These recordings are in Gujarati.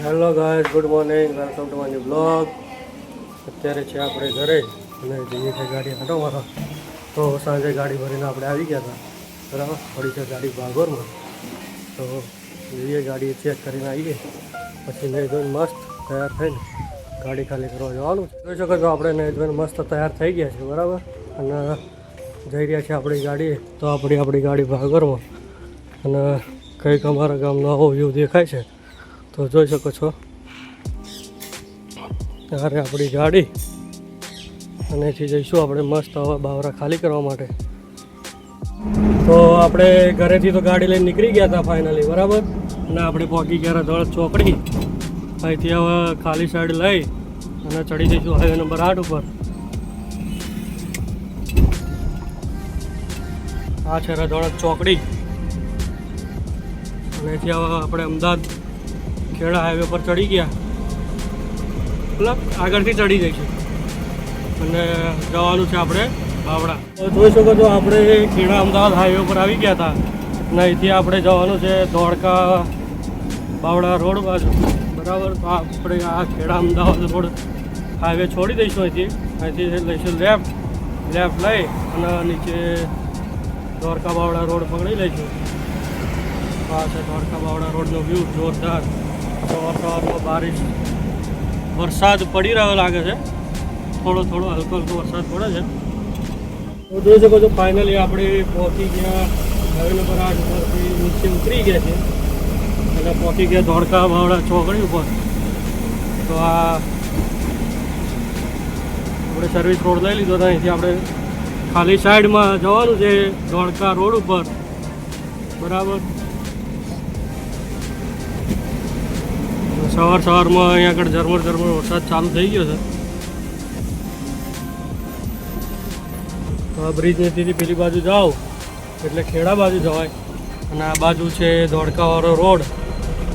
Hello guys, good morning, welcome to my new blog. અત્યારે છે આપણે ઘરે અને જઈએ છીએ ગાડી આંટો મારવા. તો સાંજે ગાડી ભરીને આપણે આવી ગયા હતા, બરાબર. પડી છે ગાડી ભાગોરમાં, તો જઈએ ગાડી ચેક કરીને આવીએ, પછી નહીં ધોઈને મસ્ત તૈયાર થઈને ગાડી ખાલી કરવા જવાનું છે. જોઈ શકો છો આપણે નહીં ધોઈને મસ્ત તૈયાર થઈ ગયા છે, બરાબર. અને જઈ રહ્યા છે આપણી ગાડીએ. તો આપણી ગાડી ભાગોરમાં, અને કંઈક અમારા ગામનો આવો વ્યૂ દેખાય છે, તો જોઈ શકો છો. ત્યારે આપણી ગાડી અને એથી જઈશું આપણે મસ્ત હવે બાવરા ખાલી કરવા માટે. તો આપણે ઘરેથી તો ગાડી લઈને નીકળી ગયા હતા ફાઇનલી, બરાબર. અને આપણે પહોંચી ગયા રધોળ ચોકડી. અહીંથી હવે ખાલી સાઈડ લઈ અને ચડી જઈશું હાઈવે નંબર 8 ઉપર. આ છે રધોળ ચોકડી. અને અહીંથી હવે આપણે અમદાવાદ ખેડા હાઈવે પર ચડી ગયા, મતલબ આગળથી ચડી જઈશું અને જવાનું છે આપણે બાવડા. તો જોઈ શકો છો આપણે ખેડા અમદાવાદ હાઈવે પર આવી ગયા હતા અને અહીંથી આપણે જવાનું છે ધોળકા બાવડા રોડ બાજુ, બરાબર. તો આપણે આ ખેડા અમદાવાદ રોડ હાઈવે છોડી દઈશું. અહીંથી લઈશું લેફ્ટ લઈ અને નીચે ધોળકા બાવડા રોડ પકડી લઈશું. આ છે ધોળકા બાવડા રોડનો વ્યૂ જોરદાર. સવારમાં વરસાદ પડી રહ્યો લાગે છે, થોડો હલકો વરસાદ પડે છે. તો જોઈ શકો છો ફાઇનલી આપણે પહોંચી ગયા હાઈવે નંબર 8 ઉપરથી નીચે ઉતરી ગયા છે અને પહોંચી ગયા ધોળકા બાવડા ચોકડી ઉપર. તો આ આપણે સર્વિસ રોડ લઈ લીધો હતો. અહીંથી આપણે ખાલી સાઈડમાં જવાનું છે ધોળકા રોડ ઉપર, બરાબર. સવારમાં અહીંયા આગળ ઝરમર વરસાદ ચાલુ થઈ ગયો છે. તો આ બ્રિજ નીતિથી પેલી બાજુ જાઓ એટલે ખેડા બાજુ જવાય, અને આ બાજુ છે ધોળકાવાળો રોડ.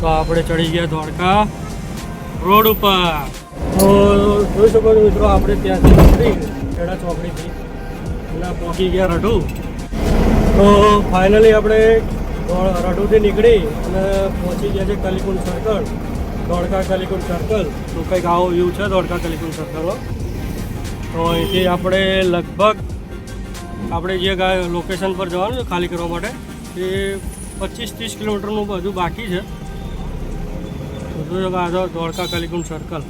તો આપણે ચડી ગયા ધોળકા રોડ ઉપર. તો જોઈ શકો છો મિત્રો, આપણે ત્યાંથી નીકળી ખેડા ચોકડીથી અને પહોંચી ગયા રઢુ. તો ફાઇનલી આપણે રઢુથી નીકળી અને પહોંચી ગયા છે કલીકુંડ સર્કલ, ધોળકા કલીકુંડ સર્કલ. તો કંઈક આવો વ્યૂ છે ધોળકા કલીકુંડ સર્કલનો. તો અહીંથી આપણે લગભગ આપણે જે લોકેશન પર જવાનું છે ખાલી કરવા માટે એ 25-30 કિલોમીટરનું બધું બાકી છે. તો જો આ ધોળકા કલીકુંડ સર્કલ.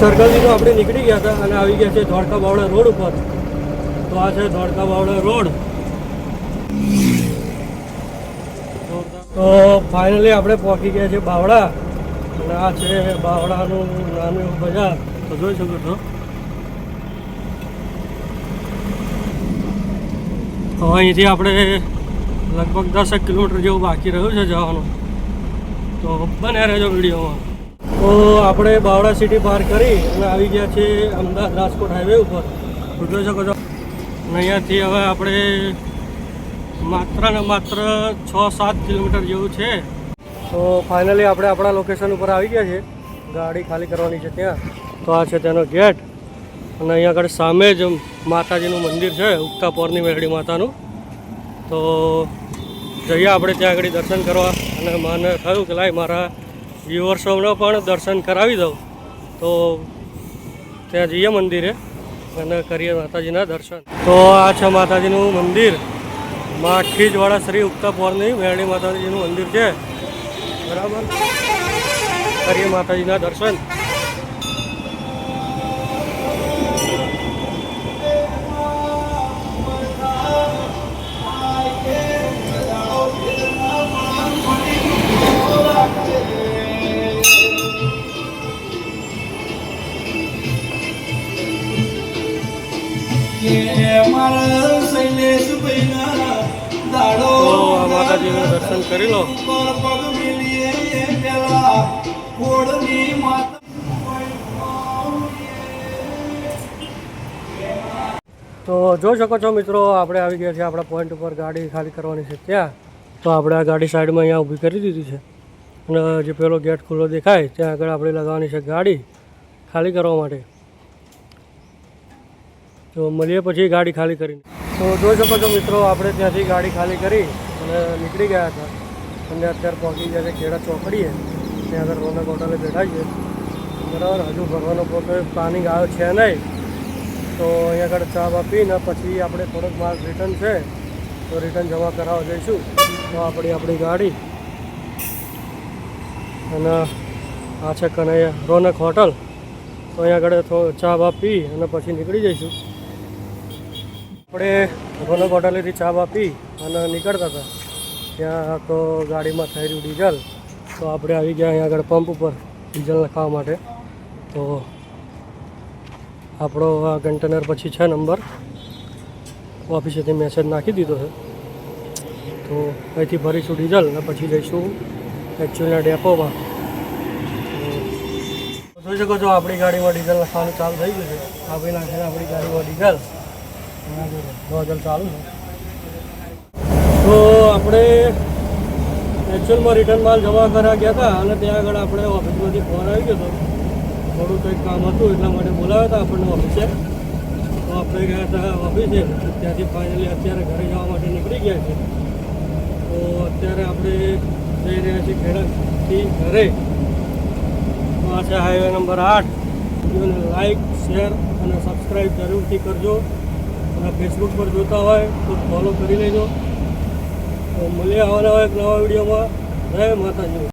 સર્કલથી તો આપણે નીકળી ગયા હતા અને આવી ગયા છે ધોળકા બાવડા રોડ ઉપર. તો આ છે ધોળકા બાવડા રોડ. તો ફાઇનલી આપણે પહોંચી ગયા છે બાવડા, અને આ છે બાવડાનું નાનું એવું બજાર. તો જોઈ શકો છો. તો અહીંથી આપણે લગભગ 10 કિલોમીટર જેવું બાકી રહ્યું છે જવાનું. તો બને રહેજો વિડીયોમાં. તો આપણે બાવડા સિટી પાર કરી અને આવી ગયા છે અમદાવાદ રાજકોટ હાઈવે ઉપર. તો જોઈ શકો છો. અને અહીંયાથી હવે આપણે માત્ર 6-7 કિલોમીટર જેવું છે. તો ફાઇનલી આપણે આપણા લોકેશન ઉપર આવી ગયા છે. ગાડી ખાલી કરવાની છે ત્યાં. તો આ છે તેનો ગેટ, અને અહીંયા આગળ સામે જ માતાજીનું મંદિર છે, ઉગતા પોરની મેરડી માતાનું. તો જઈએ આપણે ત્યાં આગળ દર્શન કરવા. અને મને થયું કે લાય મારા વ્યુઅર્સોને પણ દર્શન કરાવી દઉં. તો ત્યાં જઈએ મંદિરે અને કરીએ માતાજીના દર્શન. તો આ છે માતાજીનું મંદિર, માં ખીજવાડા શ્રી ઉગતા પોરની મેરડી માતાજીનું મંદિર છે, બરાબર. કરીએ માતાજીના દર્શન. માતાજીનું દર્શન કરી લો. તો જોઈ શકો છો મિત્રો, આપણે આવી ગયા છીએ આપણા પોઈન્ટ ઉપર. ગાડી ખાલી કરવાની છે ત્યાં. તો આપણે આ ગાડી સાઈડમાં અહીંયા ઊભી કરી દીધી છે, અને જે પેલો ગેટ ખુલ્લો દેખાય ત્યાં આગળ આપણે લગાવવાની છે ગાડી ખાલી કરવા માટે. તો મળીએ પછી ગાડી ખાલી કરીને. તો જોઈ શકો છો મિત્રો, આપણે ત્યાંથી ગાડી ખાલી કરી અને નીકળી ગયા હતા અને અત્યારે પહોંચી ગયા છે ખેડા ચોકડીએ. ત્યાં આગળ રોનક હોટલે બેઠા છીએ બરાબર. હજુ ભરવાનો કોઈ પ્લાનિંગ આવ્યો છે નહીં, તો અહીંયા આગળ ચા આપીને પછી આપણે થોડોક માલ રિટર્ન છે તો રિટર્ન જમા કરાવવા જઈશું. તો આપણી ગાડી અને આ છે કનૈયા રોનક હોટલ. તો અહીંયા આગળ ચા પી અને પછી નીકળી જઈશું. આપણે રોનક હોટલેથી ચા પી અને નીકળતા હતા ત્યાં તો ગાડીમાં થઈ રહ્યું ડીઝલ. તો આપણે આવી ગયા અહીંયા આગળ પંપ ઉપર ડીઝલ નખાવવા માટે. તો આપણો આ કન્ટેનર પછી છે નંબર, ઓફિસેથી મેસેજ નાખી દીધો છે. તો અહીંથી ભરીશું ડીઝલ અને પછી જઈશું એકચ્યુઅલના ડેપોમાં. જોઈ શકો છો આપણી ગાડીમાં ડીઝલ નખાવાનું ચાલુ થઈ ગયું છે. આપી નાખે આપણી ગાડીમાં ડીઝલ નોઝલ ચાલુ છે. તો આપણે એકચ્યુઅલમાં રિટર્ન માલ જમા કરવા ગયા હતા અને ત્યાં આગળ આપણે ઓફિસમાંથી ફોન આવી ગયો હતો. થોડું કંઈક કામ હતું એટલા માટે બોલાવ્યા હતા આપણને ઓફિસે. તો આપણે ગયા હતા ઓફિસે, ત્યાંથી ફાઇનલી અત્યારે ઘરે જવા માટે નીકળી ગયા છે. તો અત્યારે આપણે જઈ રહ્યા છીએ ખેડાથી ઘરે. તો આ છે હાઈવે નંબર 8. વિડીયોને લાઇક, શેર અને સબસ્ક્રાઈબ જરૂરથી કરજો. અને ફેસબુક પર જોતા હોય તો ફોલો કરી લેજો. તો મળીએ આવવાના હોય એક નવા વિડીયોમાં. જય માતાજી.